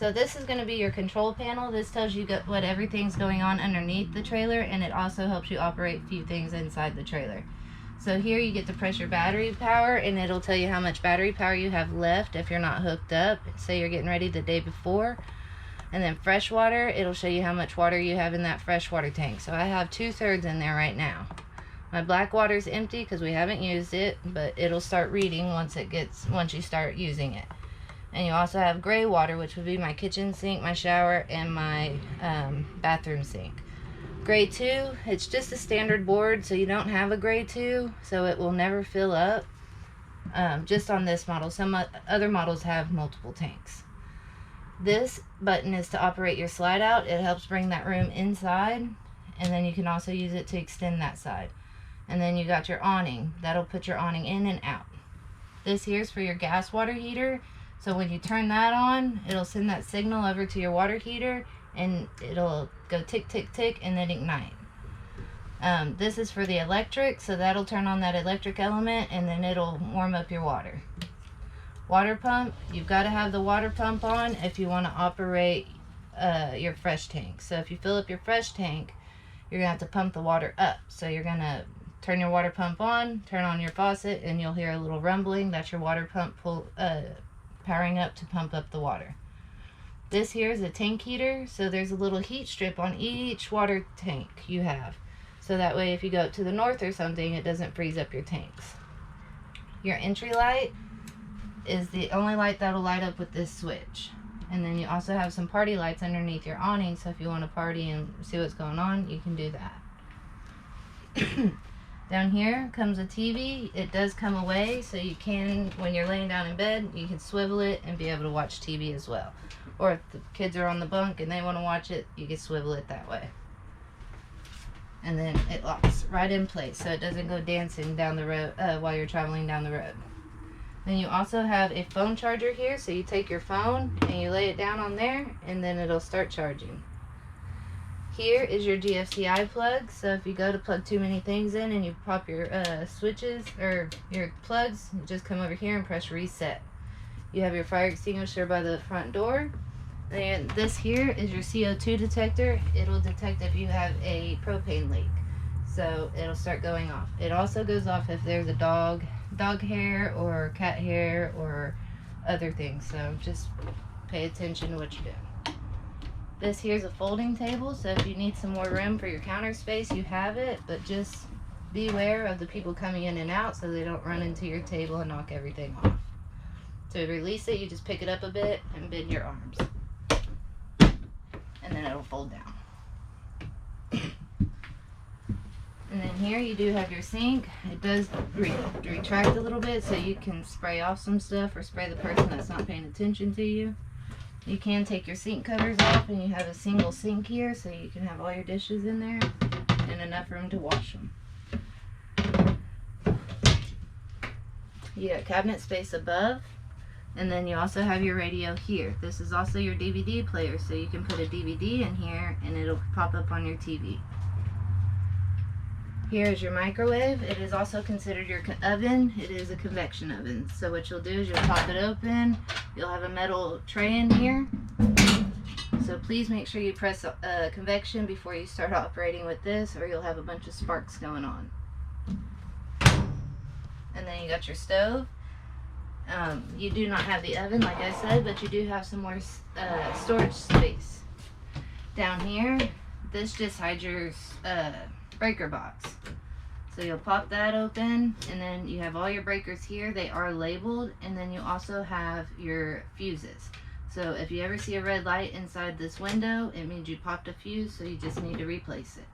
So this is going to be your control panel. This tells you what everything's going on underneath the trailer, and it also helps you operate a few things inside the trailer. So here you get to press your battery power, and it'll tell you how much battery power you have left if you're not hooked up. Say you're getting ready the day before. And then fresh water, it'll show you how much water you have in that freshwater tank. So I have 2/3 in there right now. My black water's empty because we haven't used it, but it'll start reading once you start using it. And you also have gray water, which would be my kitchen sink, my shower, and my bathroom sink. Gray 2, it's just a standard board, so you don't have a gray 2, so it will never fill up. Just on this model. Some other models have multiple tanks. This button is to operate your slide out. It helps bring that room inside, and then you can also use it to extend that side. And then you got your awning. That'll put your awning in and out. This here's for your gas water heater. So when you turn that on, it'll send that signal over to your water heater, and it'll go tick, tick, tick, and then ignite. This is for the electric, so that'll turn on that electric element, and then it'll warm up your water. Water pump, you've got to have the water pump on if you want to operate your fresh tank. So if you fill up your fresh tank, you're going to have to pump the water up. So you're going to turn your water pump on, turn on your faucet, and you'll hear a little rumbling. That's your water pump powering up to pump up the water. This here is a tank heater, so there's a little heat strip on each water tank you have. So that way if you go up to the north or something, it doesn't freeze up your tanks. Your entry light is the only light that'll light up with this switch. And then you also have some party lights underneath your awning, so if you want to party and see what's going on, you can do that. Down here comes a TV. It does come away, so you can, when you're laying down in bed, you can swivel it and be able to watch TV as well. Or if the kids are on the bunk and they want to watch it, you can swivel it that way. And then it locks right in place, so it doesn't go dancing down the road while you're traveling down the road. Then you also have a phone charger here, so you take your phone and you lay it down on there, and then it'll start charging. Here is your GFCI plug, so if you go to plug too many things in and you pop your switches or your plugs, you just come over here and press reset. You have your fire extinguisher by the front door. And this here is your CO2 detector. It'll detect if you have a propane leak, so it'll start going off. It also goes off if there's a dog hair or cat hair or other things, so just pay attention to what you're doing. This here's a folding table, so if you need some more room for your counter space, you have it, but just beware of the people coming in and out so they don't run into your table and knock everything off. To release it, you just pick it up a bit and bend your arms, and then it'll fold down. And then here you do have your sink. It does retract a little bit, so you can spray off some stuff or spray the person that's not paying attention to you. You can take your sink covers off, and you have a single sink here, so you can have all your dishes in there and enough room to wash them. You got cabinet space above, and then you also have your radio here. This is also your DVD player, so you can put a DVD in here and it'll pop up on your TV. Here is your microwave. It is also considered your oven. It is a convection oven. So what you'll do is you'll pop it open. You'll have a metal tray in here. So please make sure you press convection before you start operating with this, or you'll have a bunch of sparks going on. And then you got your stove. You do not have the oven, like I said, but you do have some more storage space. Down here, this just hides your breaker box. So you'll pop that open, and then you have all your breakers here. They are labeled, and then you also have your fuses. So if you ever see a red light inside this window, it means you popped a fuse, so you just need to replace it.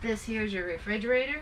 This here is your refrigerator.